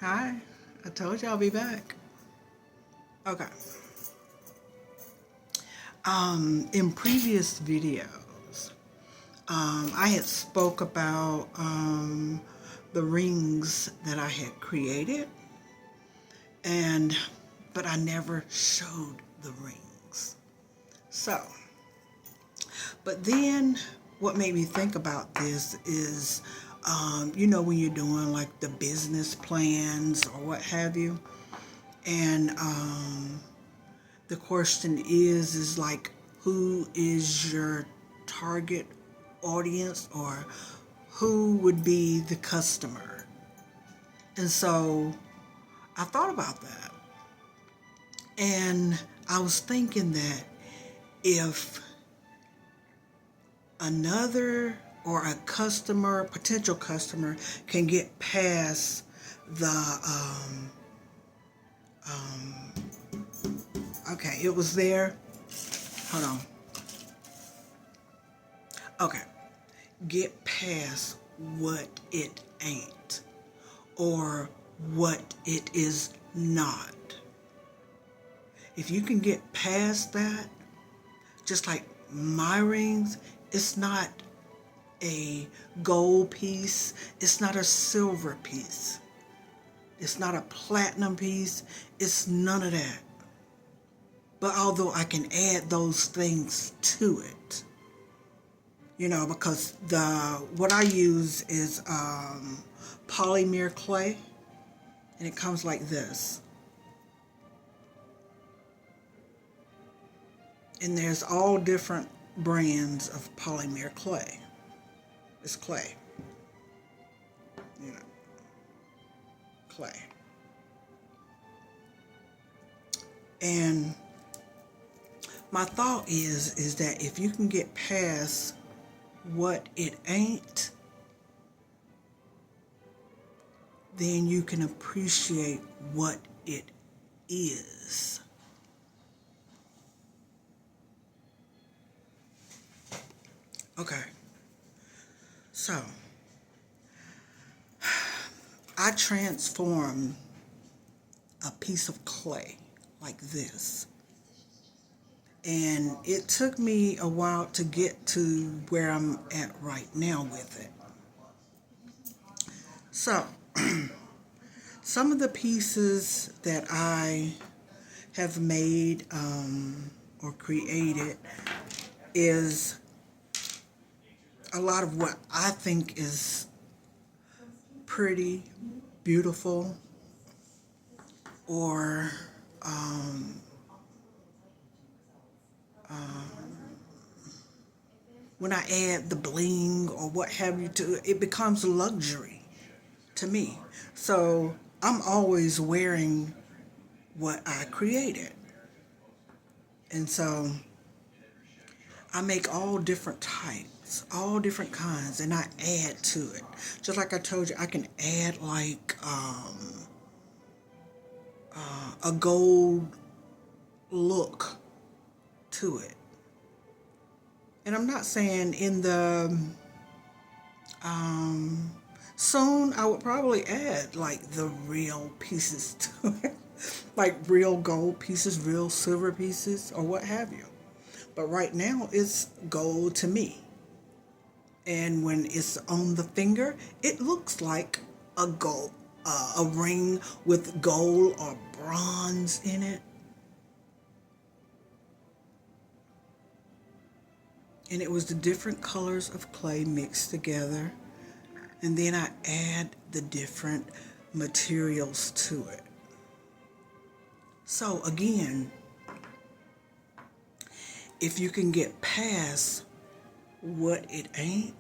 Hi, I told you I'll be back. Okay. In previous videos, I had spoke about the rings that I had created, and but I never showed the rings. So, but then what made me think about this is, when you're doing like the business plans or what have you, and the question is like, who is your target audience, or who would be the customer? And so I thought about that, and I was thinking that if another or a customer, potential customer, can get past the okay, it was there. Hold on. Okay, get past what it ain't, or what it is not. If you can get past that, just like my rings, it's not a gold piece, it's not a silver piece, it's not a platinum piece, it's none of that. But although I can add those things to it, because what I use is polymer clay, and it comes like this. And there's all different brands of polymer clay. It's clay, you know, clay. And my thought is that if you can get past what it ain't, then you can appreciate what it is. Okay, so I transform a piece of clay like this, and it took me a while to get to where I'm at right now with it. So some of the pieces that I have made or created is a lot of what I think is pretty, beautiful, or when I add the bling or what have you to it, it becomes luxury to me. So I'm always wearing what I created. And so I make all different types, all different kinds, and I add to it. Just like I told you, I can add like a gold look to it. And I'm not saying in the soon I would probably add like the real pieces to it, like real gold pieces, real silver pieces, or what have you. But right now it's gold to me. And when it's on the finger, it looks like a gold, a ring with gold or bronze in it. And it was the different colors of clay mixed together. And then I add the different materials to it. So again, if you can get past what it ain't,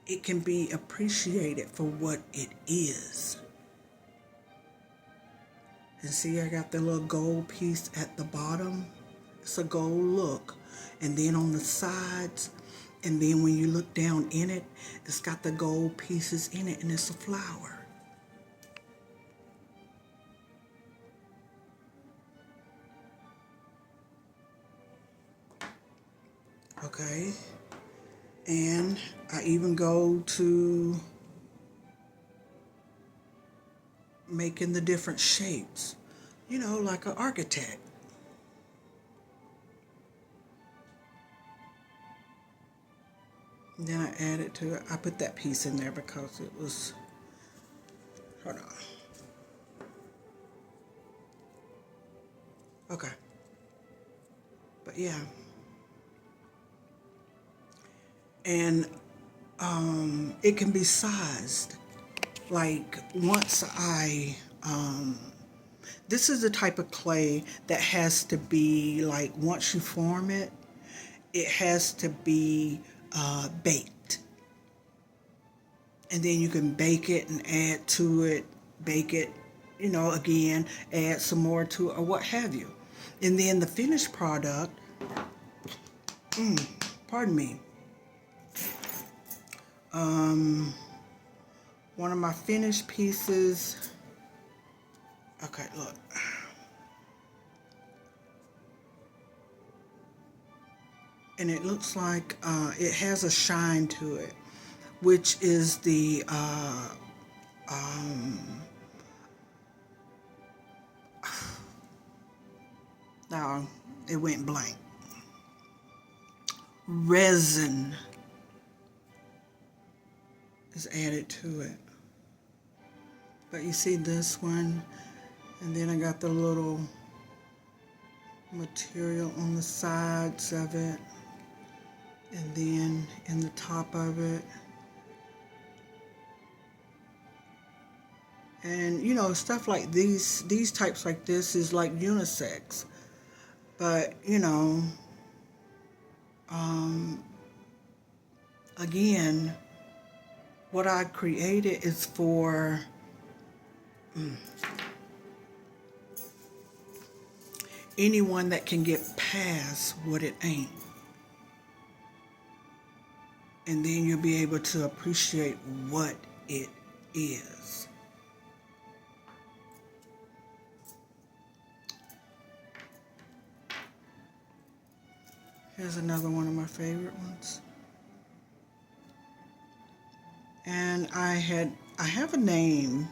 it can be appreciated for what it is. And see, I got the little gold piece at the bottom. It's a gold look. And then on the sides, and then when you look down in it, it's got the gold pieces in it, and it's a flower. Okay? And I even go to making the different shapes, you know, like an architect. And then I added to it, I put that piece in there because it was, hold on. Okay. But yeah. And it can be sized. Like once this is the type of clay that has to be like, once you form it, it has to be baked. And then you can bake it and add to it, bake it, you know, again, add some more to it or what have you. And then the finished product, pardon me, one of my finished pieces, okay, look. And it looks like it has a shine to it, which is the now it went blank. Resin is added to it. But you see this one, and then I got the little material on the sides of it, and then in the top of it. And you know, stuff like these types like this is like unisex. But you know, again, what I created is for anyone that can get past what it ain't. And then you'll be able to appreciate what it is. Here's another one of my favorite ones. And I have a name.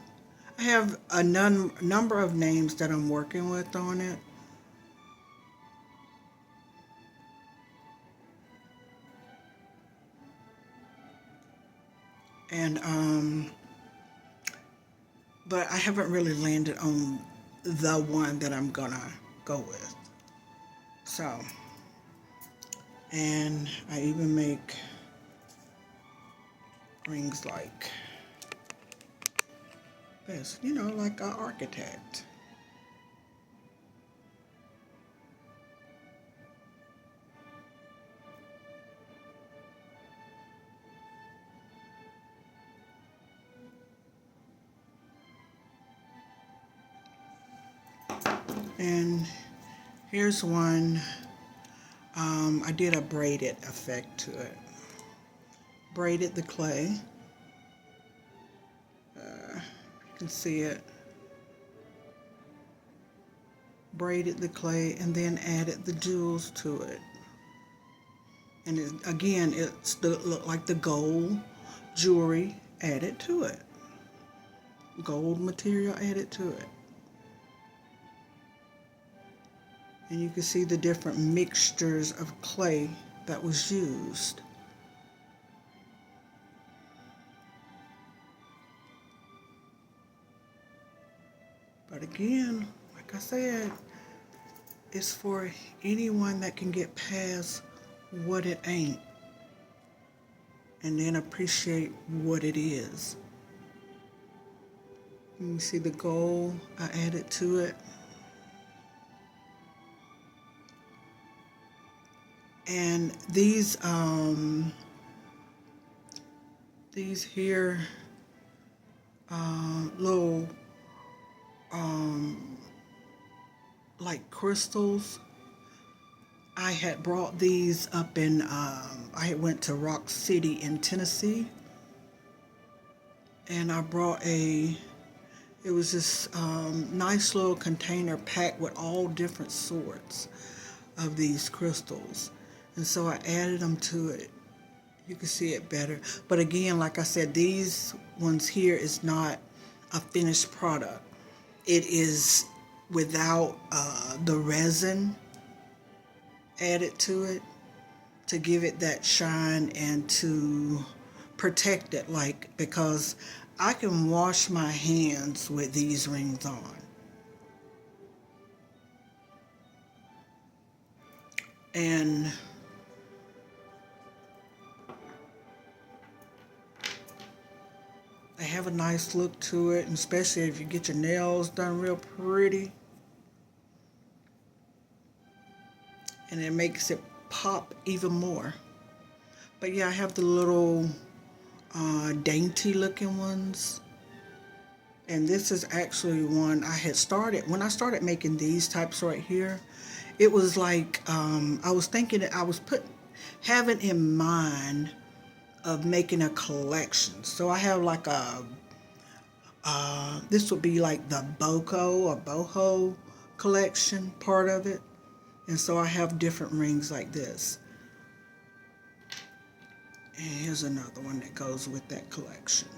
I have a number of names that I'm working with on it. And but I haven't really landed on the one that I'm gonna go with. So, and I even make rings like this, you know, like an architect. And here's one. I did a braided effect to it. Braided the clay. You can see it. Braided the clay and then added the jewels to it. And again, it's look like the gold jewelry added to it. Gold material added to it. And you can see the different mixtures of clay that was used. But again, like I said, it's for anyone that can get past what it ain't and then appreciate what it is. You see the gold I added to it. And these here little like crystals, I had brought these up in I went to Rock City in Tennessee, and I brought it was this nice little container packed with all different sorts of these crystals. And so I added them to it. You can see it better. But again, like I said, these ones here is not a finished product. it is without the resin added to it to give it that shine and to protect it, like, because I can wash my hands with these rings on. And they have a nice look to it, and especially if you get your nails done real pretty. And it makes it pop even more. But yeah, I have the little dainty looking ones. And this is actually one I had started, when I started making these types right here, it was like, I was thinking that I was having in mind of making a collection. So I have like this would be like the boho collection part of it. And so I have different rings like this. And here's another one that goes with that collection.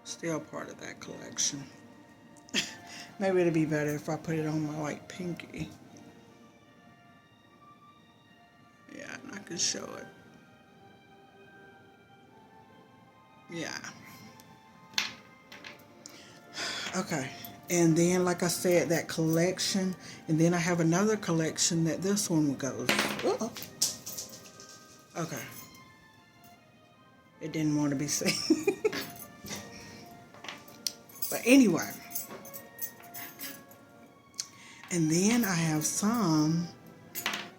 Still part of that collection. Maybe it'd be better if I put it on my like pinky. Yeah, and I can show it. Yeah. Okay. And then, like I said, that collection. And then I have another collection that this one goes. Uh-oh. Okay. It didn't want to be seen. But anyway. And then I have some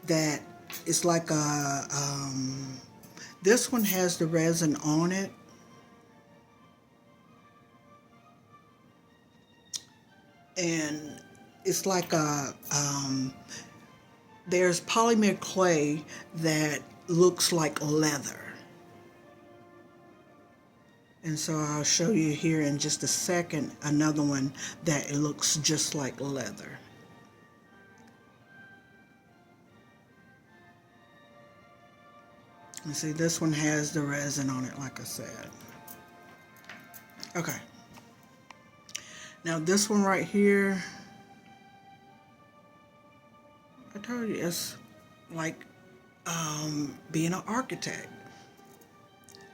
that it's like a, this one has the resin on it. And it's like a, there's polymer clay that looks like leather. And so I'll show you here in just a second another one that it looks just like leather. You see, this one has the resin on it, like I said. Okay. Now this one right here, I told you, it's like being an architect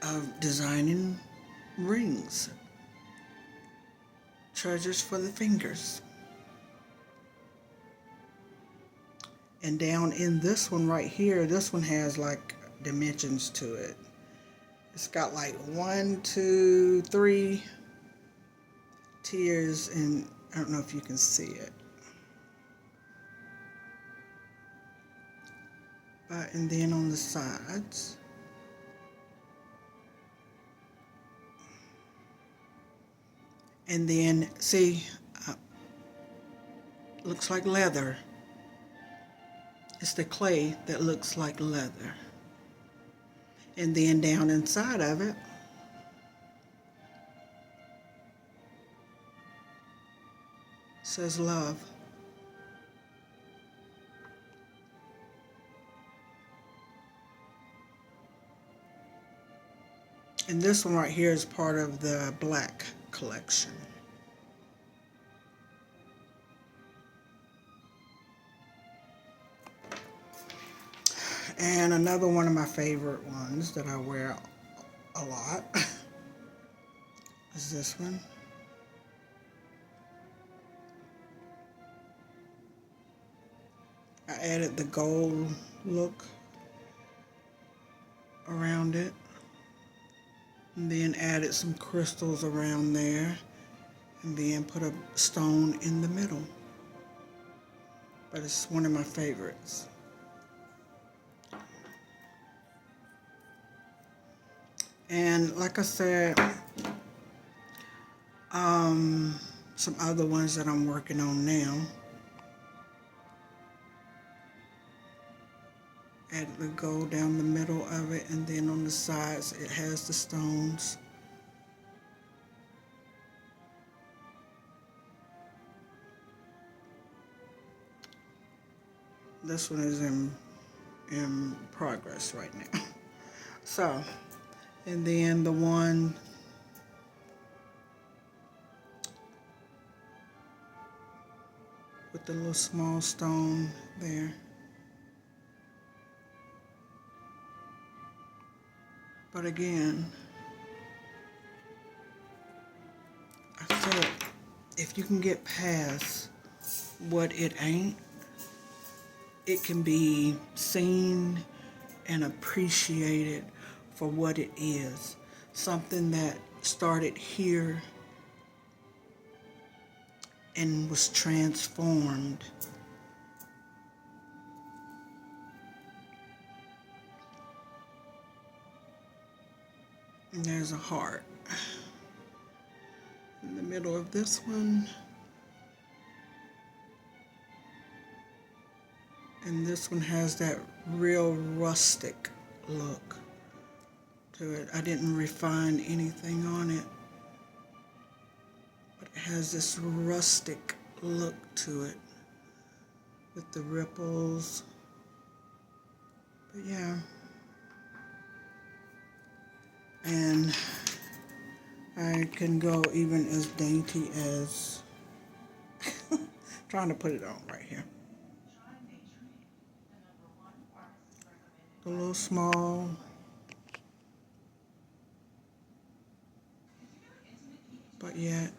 of designing rings, treasures for the fingers. And down in this one right here, this one has like dimensions to it. It's got like 1, 2, 3 tiers, and I don't know if you can see it. And then on the sides, and then see, looks like leather. It's the clay that looks like leather. And then down inside of it, says love. And this one right here is part of the black collection. And another one of my favorite ones that I wear a lot is this one. I added the gold look around it, and then added some crystals around there, and then put a stone in the middle. But it's one of my favorites. And like I said, some other ones that I'm working on now. Add the gold down the middle of it, and then on the sides it has the stones. This one is in progress right now. So, and then the one with the little small stone there. But again, I said, if you can get past what it ain't, it can be seen and appreciated for what it is. Something that started here and was transformed. And there's a heart in the middle of this one. And this one has that real rustic look to it. I didn't refine anything on it, but it has this rustic look to it with the ripples. But yeah. And I can go even as dainty as trying to put it on right here. A little small. But yet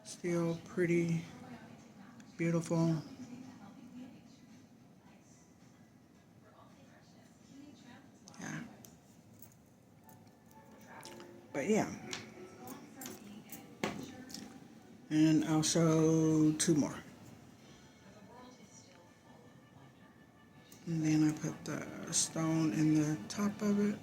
still pretty beautiful. Yeah. But yeah. And I'll show two more. And then I put the stone in the top of it.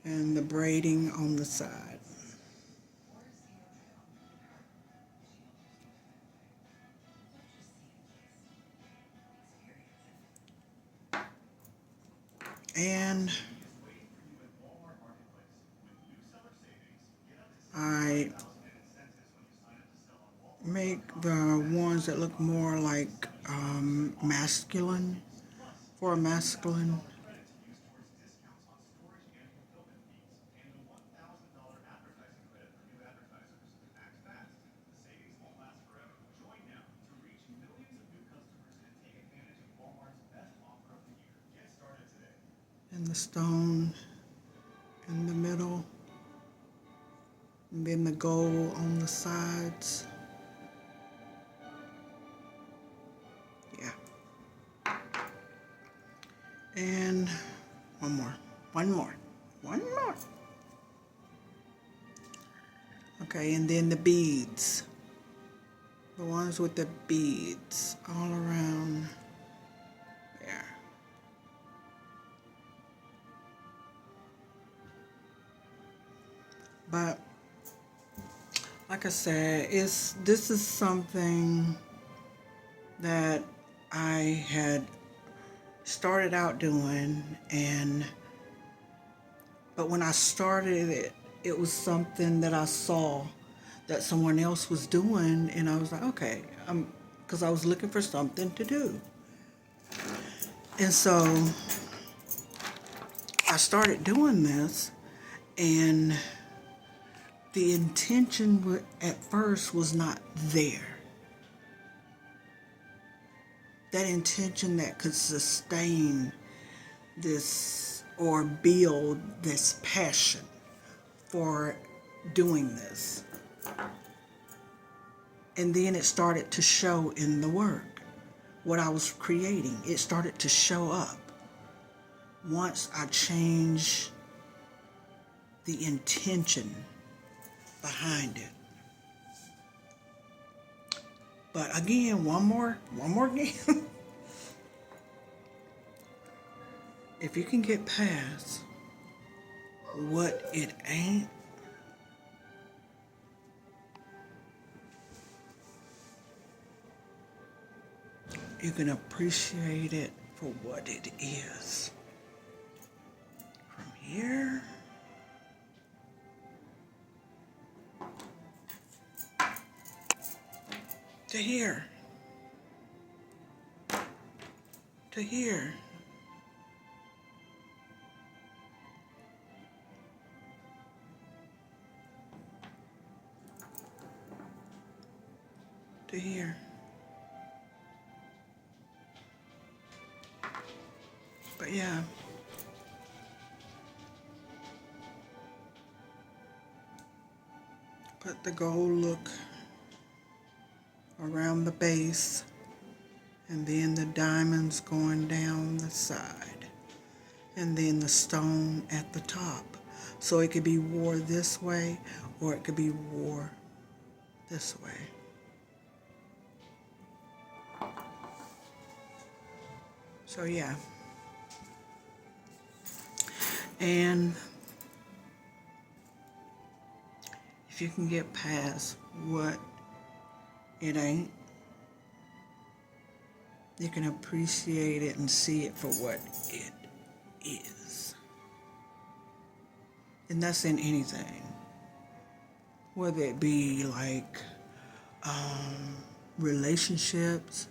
And the braiding on the side. And I make the ones that look more like masculine, for a masculine. And the stone in the middle. And then the gold on the sides. Yeah. And one more. Okay, and then the beads. The ones with the beads all around there. But like I said, this is something that I had started out doing, but when I started it, it was something that I saw that someone else was doing, and I was like, okay, because I was looking for something to do. And so I started doing this, and the intention at first was not there. That intention that could sustain this or build this passion for doing this. And then it started to show in the work. What I was creating, it started to show up. Once I changed the intention behind it. But again, one more again. If you can get past what it ain't, you can appreciate it for what it is. From here here, to here. To here. But yeah. Put the gold look around the base, and then the diamonds going down the side, and then the stone at the top. So it could be wore this way, or it could be wore this way. So yeah. And if you can get past what it ain't, you can appreciate it and see it for what it is. And that's in anything. Whether it be like relationships,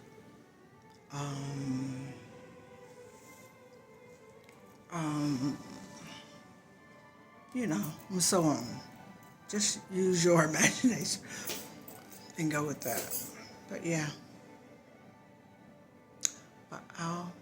you know, and so on. Just use your imagination and go with that. But yeah. But I'll